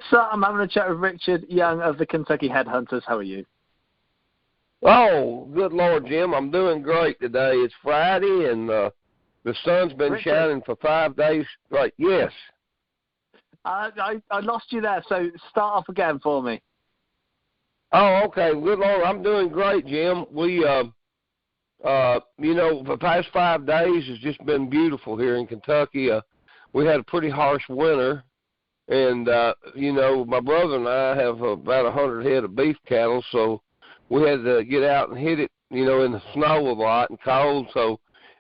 So I'm having a chat with Richard Young of the Kentucky Headhunters. How are you? Oh, good Lord, Jim. I'm doing great today. It's Friday, and the sun's been shining for 5 days straight. Yes. I lost you there, so start off again for me. Oh, okay. Good Lord, I'm doing great, Jim. We, for the past 5 days has just been beautiful here in Kentucky. We had a pretty harsh winter, and, my brother and I have about 100 head of beef cattle, so we had to get out and hit it, in the snow a lot and cold, so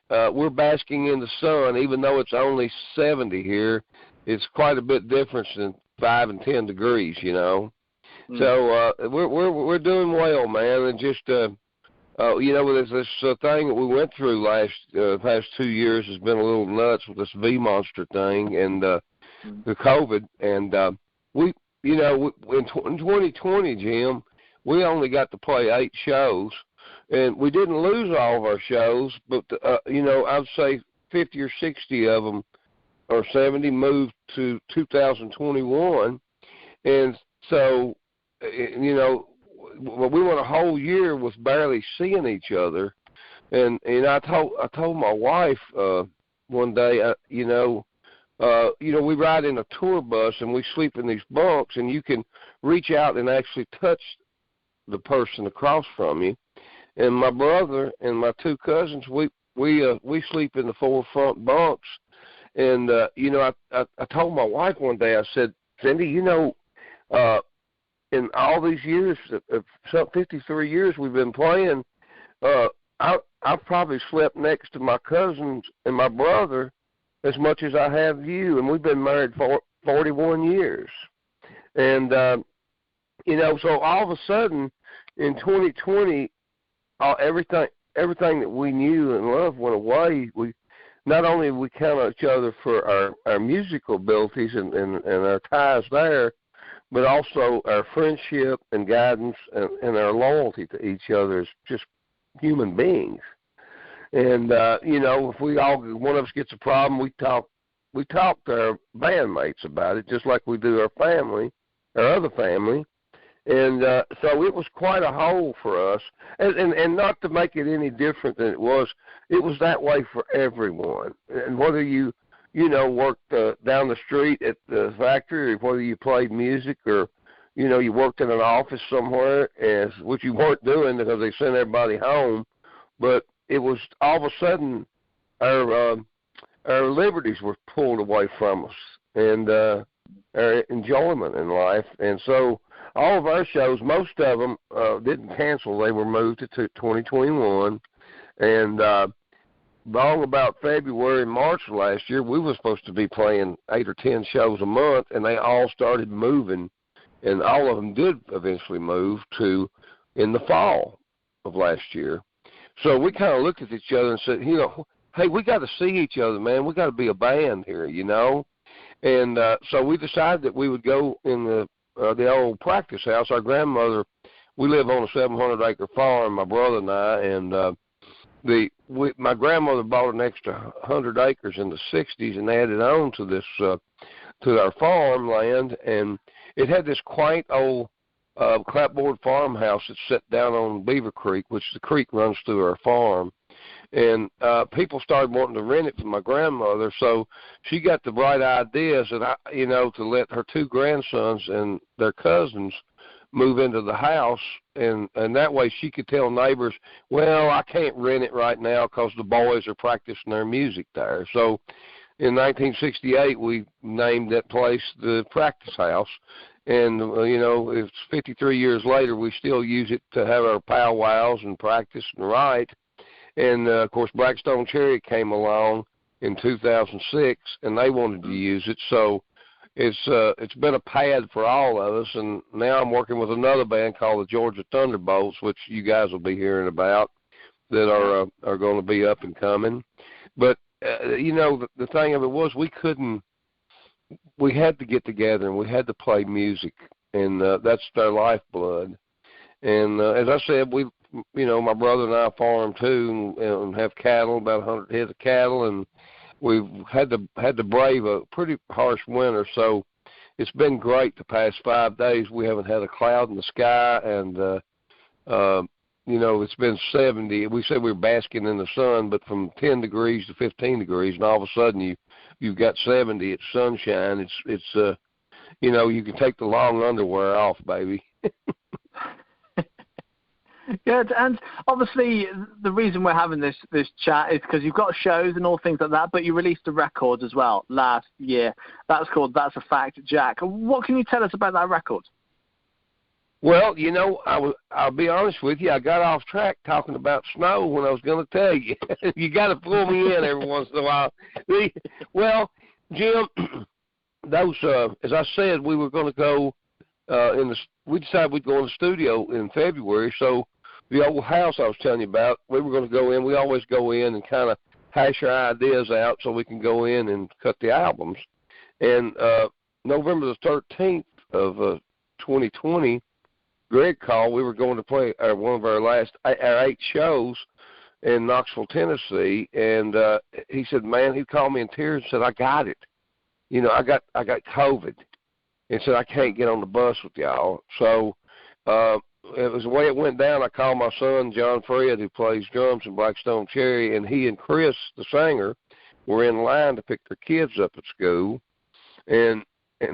we're basking in the sun. Even though it's only 70 here, it's quite a bit different than 5 and 10 degrees, So we're doing well, man, and just this thing that we went through past 2 years has been a little nuts with this V monster thing and the COVID, and in 2020, Jim, we only got to play 8 shows, and we didn't lose all of our shows, but I'd say 50 or 60 of them or 70 moved to 2021, and so we went a whole year with barely seeing each other, and I told my wife one day, we ride in a tour bus and we sleep in these bunks, and you can reach out and actually touch the person across from you. And my brother and my 2 cousins, we sleep in the 4 front bunks, and I told my wife one day, I said, Cindy, in all these years, 53 years we've been playing, I've probably slept next to my cousins and my brother as much as I have you, and we've been married for 41 years. And, so all of a sudden in 2020, everything that we knew and loved went away. We not only we count on each other for our musical abilities and our ties there, but also our friendship and guidance and our loyalty to each other as just human beings. And if one of us gets a problem, we talk to our bandmates about it, just like we do our other family. And so it was quite a hole for us, and not to make it any different than it was that way for everyone. And whether you worked down the street at the factory, or whether you played music, or you worked in an office somewhere, which you weren't doing because they sent everybody home, but it was all of a sudden our liberties were pulled away from us, and our enjoyment in life, and so all of our shows, most of them didn't cancel. They were moved to 2021. And all about February and March of last year, we were supposed to be playing 8 or 10 shows a month, and they all started moving. And all of them did eventually move to in the fall of last year. So we kind of looked at each other and said, hey, we got to see each other, man. We got to be a band here, And so we decided that we would go in the old practice house. Our grandmother, we live on a 700-acre farm, my brother and I, and my grandmother bought an extra 100 acres in the 60s and added on to this to our farmland, and it had this quaint old clapboard farmhouse that's set down on Beaver Creek, which the creek runs through our farm. And people started wanting to rent it from my grandmother, so she got the bright ideas that to let her 2 grandsons and their cousins move into the house, and that way she could tell neighbors, well, I can't rent it right now because the boys are practicing their music there. So in 1968, we named that place the Practice House, and it's 53 years later, we still use it to have our powwows and practice and write. And, of course, Blackstone Cherry came along in 2006, and they wanted to use it. So it's been a pad for all of us. And now I'm working with another band called the Georgia Thunderbolts, which you guys will be hearing about, that are going to be up and coming. But, the thing of it was we had to get together, and we had to play music, and that's their lifeblood. And as I said, my brother and I farm too, and have cattle, about 100 head of cattle, and we've had to brave a pretty harsh winter. So it's been great the past 5 days. We haven't had a cloud in the sky, and it's been 70. We said we were basking in the sun, but from 10 degrees to 15 degrees, and all of a sudden you've got 70. It's sunshine. It's you can take the long underwear off, baby. Good. And obviously the reason we're having this chat is because you've got shows and all things like that, but you released a record as well last year. That's called That's a Fact, Jack. What can you tell us about that record? Well, I'll be honest with you. I got off track talking about snow when I was going to tell you. You got to pull me in every once in a while. Well, Jim, those as I said, we were going to go we decided we'd go in the studio in February. So the old house I was telling you about, we were going to go in. We always go in and kind of hash our ideas out so we can go in and cut the albums. And November the 13th of 2020, Greg called. We were going to play one of our 8 shows in Knoxville, Tennessee, and he said, "Man," he called me in tears and said, "I got it. I got COVID," and said, "I can't get on the bus with y'all." So it was the way it went down. I called my son, John Fred, who plays drums in Blackstone Cherry, and he and Chris, the singer, were in line to pick their kids up at school, and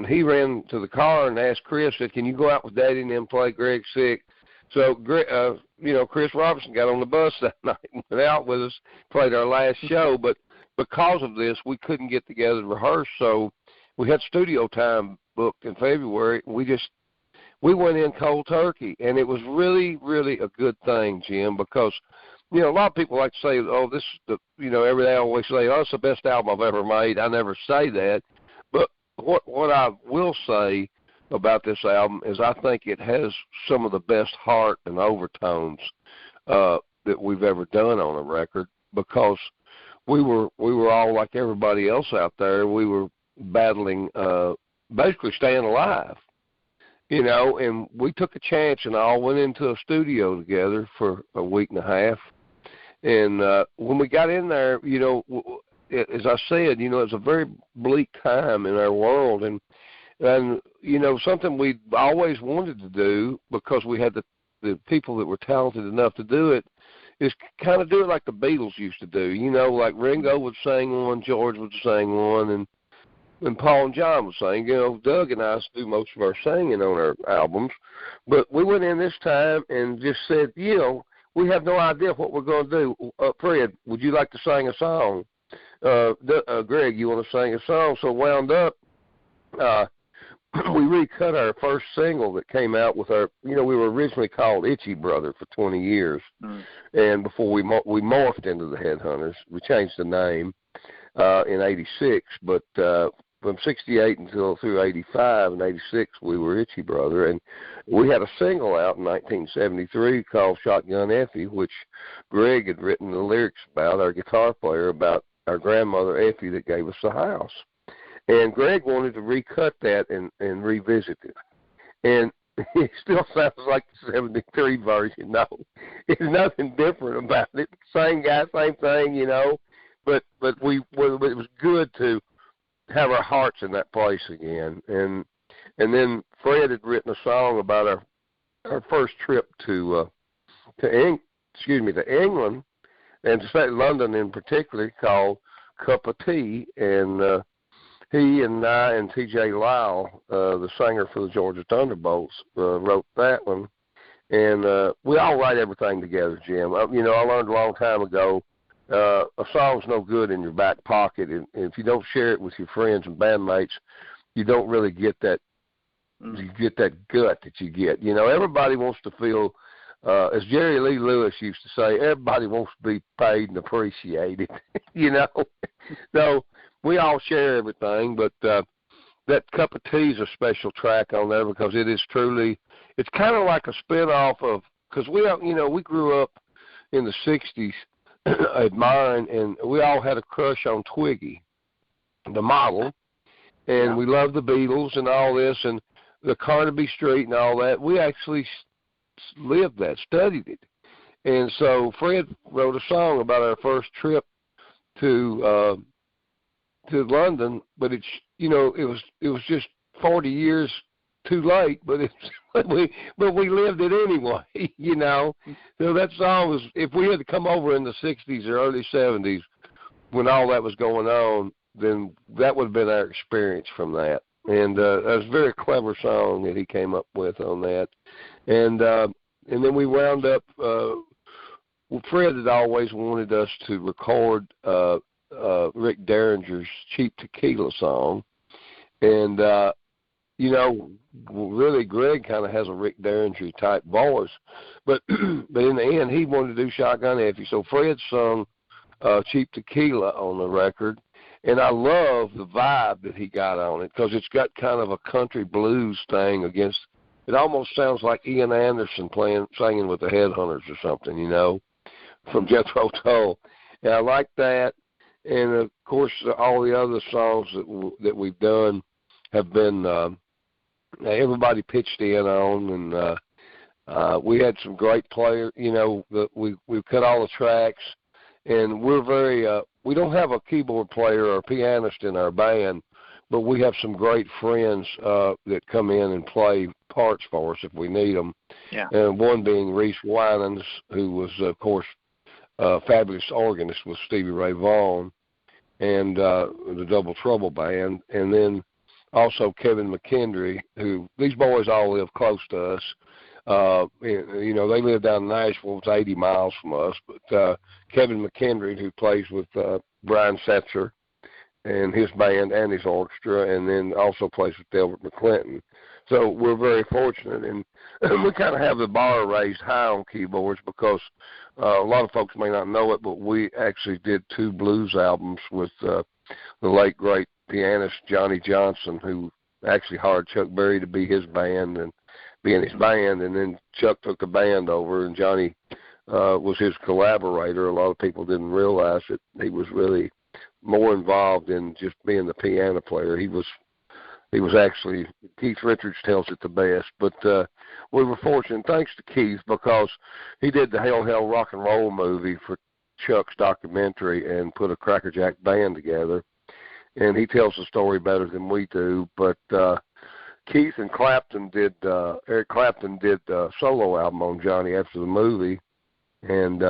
he ran to the car and asked Chris, said, "Can you go out with Daddy and then play? Greg's sick." So, Chris Robertson got on the bus that night and went out with us, played our last show. But because of this, we couldn't get together to rehearse. So we had studio time booked in February. We went in cold turkey, and it was really, really a good thing, Jim, because a lot of people like to say, "Oh, this is every day I always say, oh, it's the best album I've ever made." I never say that, but what I will say about this album is I think it has some of the best heart and overtones that we've ever done on a record, because we were all like everybody else out there. We were battling basically staying alive, and we took a chance and all went into a studio together for a week and a half. And when we got in there, as I said, it's a very bleak time in our world, and something we always wanted to do, because we had the people that were talented enough to do it, is kind of do it like the Beatles used to do. Like Ringo would sing one, George would sing one, and Paul and John would sing. Doug and I do most of our singing on our albums. But we went in this time and just said, we have no idea what we're going to do. Fred, would you like to sing a song? Greg, you want to sing a song? So wound up, we recut our first single that came out with our, we were originally called Itchy Brother for 20 years. And before we morphed into the Headhunters, we changed the name in 86, but from 68 through 85 and 86, we were Itchy Brother. And we had a single out in 1973 called Shotgun Effie, which Greg had written the lyrics about, our guitar player, about our grandmother Effie that gave us the house. And Greg wanted to recut that and revisit it. And it still sounds like the 73 version. No, there's nothing different about it. Same guy, same thing, But it was good to have our hearts in that place again. And then Fred had written a song about our first trip to England, and to London in particular, called Cup of Tea. And he and I and T.J. Lyle, the singer for the Georgia Thunderbolts, wrote that one. And we all write everything together, Jim. I learned a long time ago, a song's no good in your back pocket, and if you don't share it with your friends and bandmates, you don't really get that. You get that gut that you get. Everybody wants to feel, as Jerry Lee Lewis used to say, everybody wants to be paid and appreciated. So we all share everything, but that Cup of Tea is a special track on there, because it is truly, it's kind of like a spin-off of, because we grew up in the 60s admiring, and we all had a crush on Twiggy, the model, and we loved the Beatles and all this, and the Carnaby Street and all that. We actually lived that, studied it. And so Fred wrote a song about our first trip to London, but it was just 40 years too late, but we lived it anyway, you know. So that song was, if we had to come over in the 60s or early 70s when all that was going on, then that would have been our experience from that. And that was a very clever song that he came up with on that. And then we wound up, Fred had always wanted us to record Rick Derringer's Cheap Tequila song. And, you know, really Greg kind of has a Rick Derringer type voice. But in the end, he wanted to do Shotgun Effie. So Fred sung Cheap Tequila on the record. And I love the vibe that he got on it because it's got kind of a country blues thing against, it almost sounds like Ian Anderson singing with the Headhunters or something, you know, from Jethro Tull. And I like that. And, of course, all the other songs that we've done have been everybody pitched in on, and we had some great players. You know, we've cut all the tracks, and we're very we don't have a keyboard player or a pianist in our band, but we have some great friends that come in and play parts for us if we need them. Yeah. And one being Reese Winans, who was, of course, a fabulous organist with Stevie Ray Vaughan and the Double Trouble Band, and then also Kevin McKendry, who these boys all live close to us. You know, they live down in Nashville. It's 80 miles from us. But Kevin McKendry, who plays with Brian Setzer and his band and his orchestra, and then also plays with Delbert McClinton. So we're very fortunate, and we kind of have the bar raised high on keyboards because a lot of folks may not know it, but we actually did 2 blues albums with the late, great pianist Johnny Johnson, who actually hired Chuck Berry to be his band and be in his band, and then Chuck took the band over, and Johnny was his collaborator. A lot of people didn't realize that he was really more involved in just being the piano player. He was actually, Keith Richards tells it the best, but we were fortunate, thanks to Keith, because he did the Hell Hell Rock and Roll movie for Chuck's documentary and put a Crackerjack band together. And he tells the story better than we do. But Keith and Eric Clapton did a solo album on Johnny after the movie. And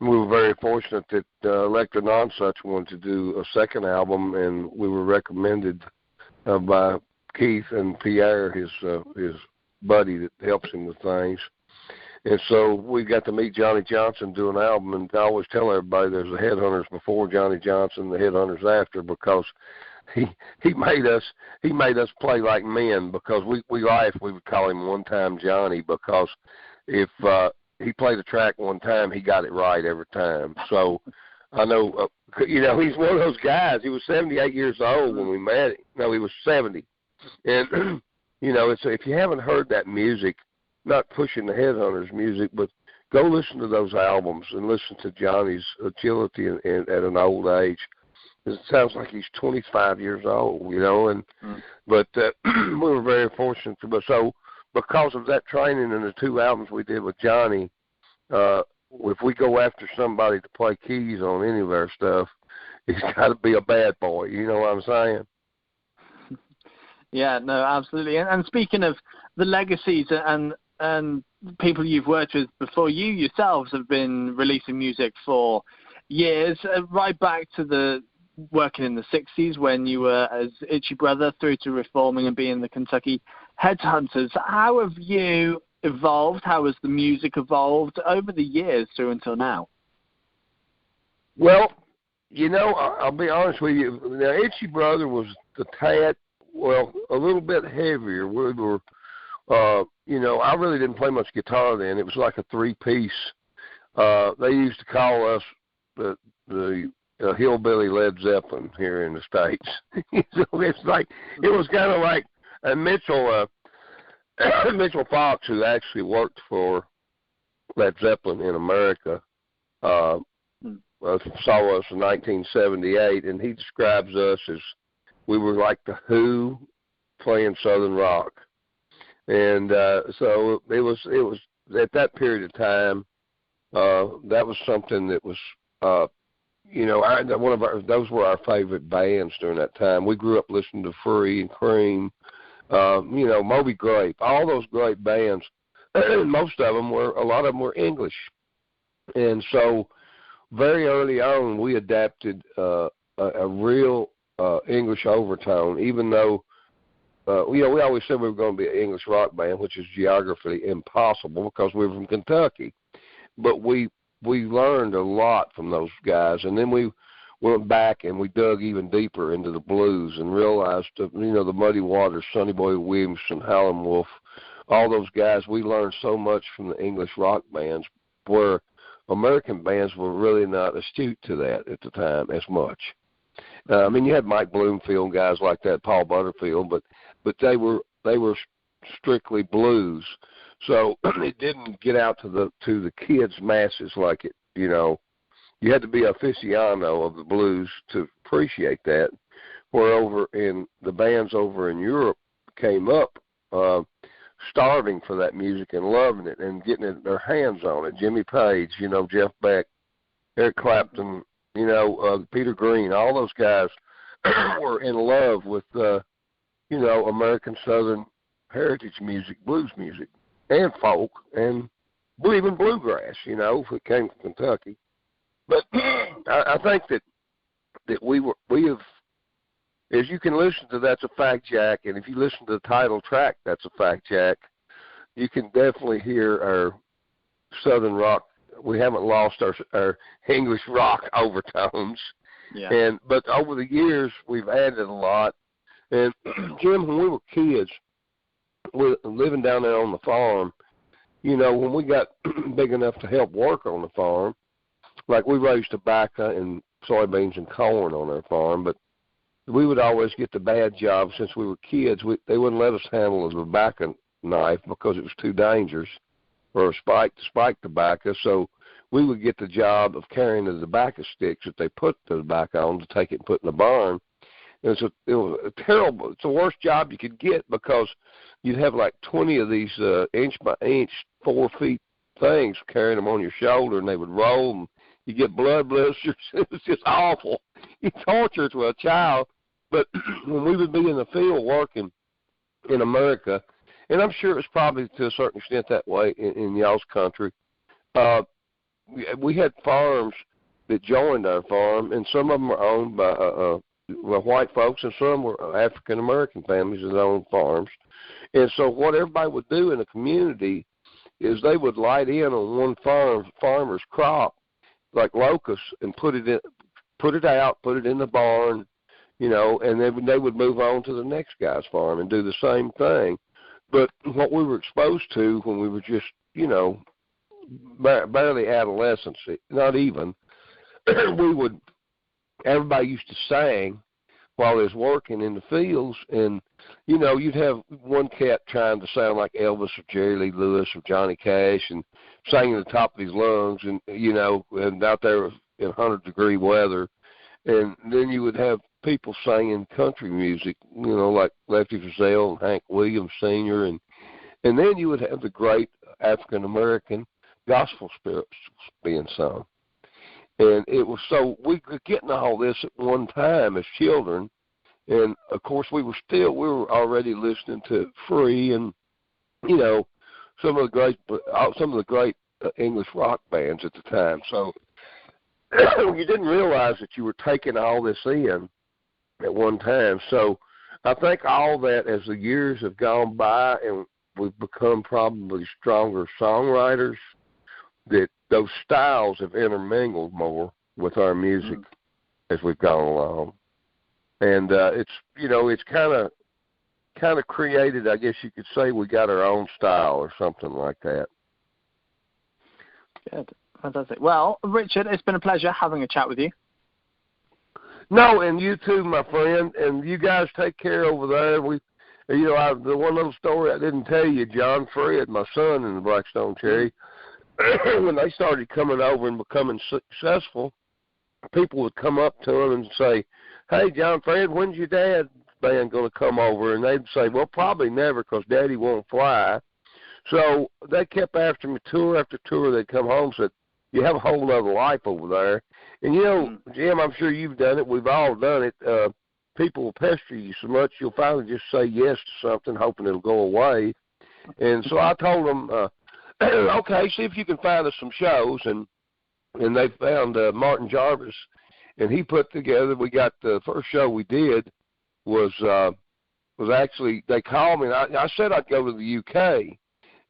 we were very fortunate that Electra Nonsuch wanted to do a second album, and we were recommended by Keith and Pierre, his buddy that helps him with things. And so we got to meet Johnny Johnson do an album, and I always tell everybody there's the Headhunters before Johnny Johnson, the Headhunters after, because he made us play like men, because we laughed. We would call him One Time Johnny, because if he played a track one time, he got it right every time. So I know, you know, he's one of those guys. He was 78 years old when we met him. No, he was 70. And, you know, if you haven't heard that music, not pushing the Headhunters music, but go listen to those albums and listen to Johnny's agility at an old age. It sounds like he's 25 years old, you know. But we were very fortunate. So because of that training and the 2 albums we did with Johnny, if we go after somebody to play keys on any of our stuff, he's got to be a bad boy. You know what I'm saying? Yeah, no, absolutely. And speaking of the legacies and people you've worked with before, you yourselves have been releasing music for years, right back to the working in the 60s when you were as Itchy Brother through to reforming and being the Kentucky Headhunters. How have you evolved? How has the music evolved over the years through until now? Well, you know, I'll be honest with you. Now, Itchy Brother was a little bit heavier. We were, you know, I really didn't play much guitar then. It was like a 3-piece. They used to call us the hillbilly Led Zeppelin here in the States. So it's like, it was kind of like Mitchell Fox, who actually worked for Led Zeppelin in America, saw us in 1978, and he describes us as we were like the Who playing Southern rock. And so it was at that period of time, that was something that was those were our favorite bands during that time. We grew up listening to Free and Cream, Moby Grape, all those great bands. A lot of them were English. And so very early on, we adapted a real English overtone, even though, we always said we were going to be an English rock band, which is geographically impossible because we were from Kentucky. But we learned a lot from those guys, and then we went back and we dug even deeper into the blues and realized, the Muddy Waters, Sonny Boy Williamson, Howlin' Wolf, all those guys. We learned so much from the English rock bands, where American bands were really not astute to that at the time as much. You had Mike Bloomfield, guys like that, Paul Butterfield, but they were strictly blues. So it didn't get out to the kids' masses like it, You had to be aficionado of the blues to appreciate that. Where over in the bands over in Europe came up starving for that music and loving it and getting their hands on it. Jimmy Page, Jeff Beck, Eric Clapton, Peter Green, all those guys were in love with, American Southern heritage music, blues music, and folk, and even bluegrass, if it came from Kentucky. But I think that we have, as you can listen to That's a Fact, Jack, and if you listen to the title track, That's a Fact, Jack, you can definitely hear our Southern rock. We haven't lost our English rock overtones. Yeah. But over the years, we've added a lot. And, Jim, when we were kids, living down there on the farm, when we got big enough to help work on the farm, like we raised tobacco and soybeans and corn on our farm, but we would always get the bad job since we were kids. They wouldn't let us handle a tobacco knife because it was too dangerous, or a spike tobacco. So we would get the job of carrying the tobacco sticks that they put the tobacco on to take it and put in the barn. And it was a terrible. It's the worst job you could get because you'd have like 20 of these inch by inch, 4 feet things carrying them on your shoulder, and they would roll, and you get blood blisters. It was just awful. You torture to a child. But when we would be in the field working in America, and I'm sure it's probably to a certain extent that way in y'all's country, we had farms that joined our farm, and some of them were owned by white folks, and some were African-American families that owned farms. And so what everybody would do in the community is they would light in on one farmer's crop, like locusts, and put it in the barn, and then they would move on to the next guy's farm and do the same thing. But what we were exposed to when we were just, barely adolescents, not even, everybody used to sing while they was working in the fields, and, you'd have one cat trying to sound like Elvis or Jerry Lee Lewis or Johnny Cash and singing at the top of his lungs, and, and out there in 100-degree weather. And then you would have people singing country music, like Lefty Frizzell and Hank Williams Sr., and then you would have the great African-American gospel spirits being sung. And it was so we were getting all this at one time as children, and of course we were already listening to Free and some of the great English rock bands at the time. So you didn't realize that you were taking all this in at one time. So I think all that, as the years have gone by and we've become probably stronger songwriters, that those styles have intermingled more with our music as we've gone along. And it's kind of created, I guess you could say, we got our own style or something like that. Good. Fantastic. Well, Richard, it's been a pleasure having a chat with you. No, and you too, my friend. And you guys take care over there. The one little story I didn't tell you, John Fred, my son in the Blackstone Cherry, when they started coming over and becoming successful, people would come up to him and say, "Hey, John Fred, when's your dad's band going to come over?" And they'd say, "Well, probably never, because Daddy won't fly." So they kept after me tour after tour. They'd come home and said, you have a whole other life over there. And, you know, Jim, I'm sure you've done it. We've all done it. People will pester you so much, you'll finally just say yes to something, hoping it'll go away. And so I told them, okay, see if you can find us some shows. And they found Martin Jarvis, and he put together, we got the first show we did was actually, they called me, and I said I'd go to the UK.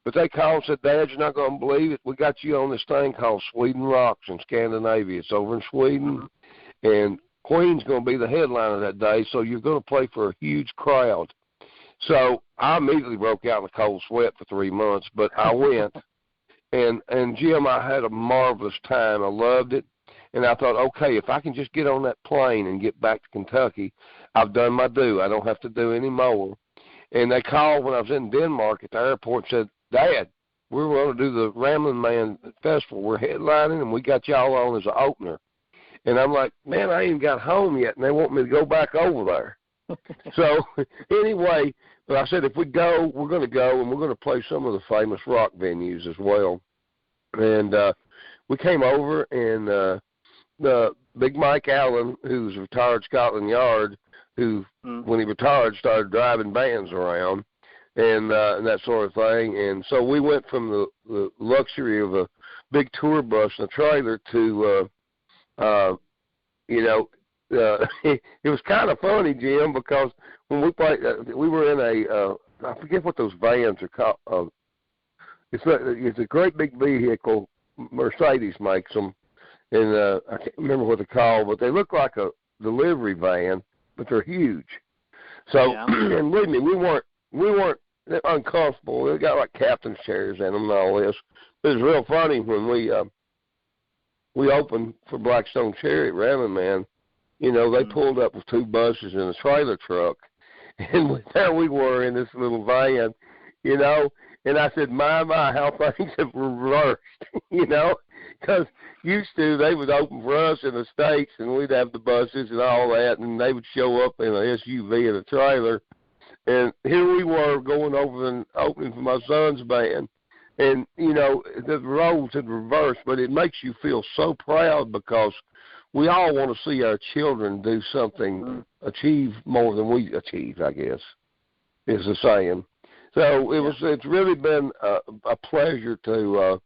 But they called and said, Dad, you're not going to believe it. We got you on this thing called Sweden Rocks in Scandinavia. It's over in Sweden. And Queen's going to be the headliner that day, so you're going to play for a huge crowd. So I immediately broke out in a cold sweat for 3 months, but I went. And Jim, I had a marvelous time. I loved it. And I thought, okay, if I can just get on that plane and get back to Kentucky, I've done my due. I don't have to do any more. And they called when I was in Denmark at the airport and said, Dad, we're going to do the Ramblin' Man Festival. We're headlining, and we got y'all on as an opener. And I'm like, man, I ain't got home yet, and they want me to go back over there. So anyway, but I said, if we go, we're going to go, and we're going to play some of the famous rock venues as well. And we came over, and the Big Mike Allen, who's retired Scotland Yard, who, when he retired, started driving bands around. And that sort of thing. And so we went from the luxury of a big tour bus and a trailer to, it was kind of funny, Jim, because when we played, we were in I forget what those vans are called. It's a great big vehicle. Mercedes makes them. And I can't remember what they're called, but they look like a delivery van, but they're huge. So, and believe me, we weren't uncomfortable. They got like captain's chairs in them and all this. It was real funny when we opened for Blackstone Cherry at Ramblin' Man. You know, they pulled up with 2 buses and a trailer truck, and there we were in this little van, you know. And I said, my, how things have reversed, you know, because used to they would open for us in the States, and we'd have the buses and all that, and they would show up in an SUV and a trailer. And here we were going over and opening for my son's band. And, you know, the roles had reversed, but it makes you feel so proud because we all want to see our children do something, achieve more than we achieved, I guess, is the saying. So it's really been a pleasure to,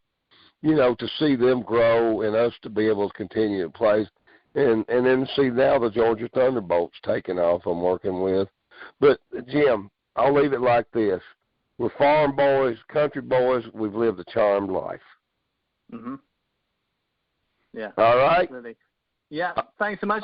to see them grow and us to be able to continue to play. And then see now the Georgia Thunderbolts taking off I'm working with. But, Jim, I'll leave it like this. We're farm boys, country boys. We've lived a charmed life. Yeah. All right? Absolutely. Yeah. Thanks so much.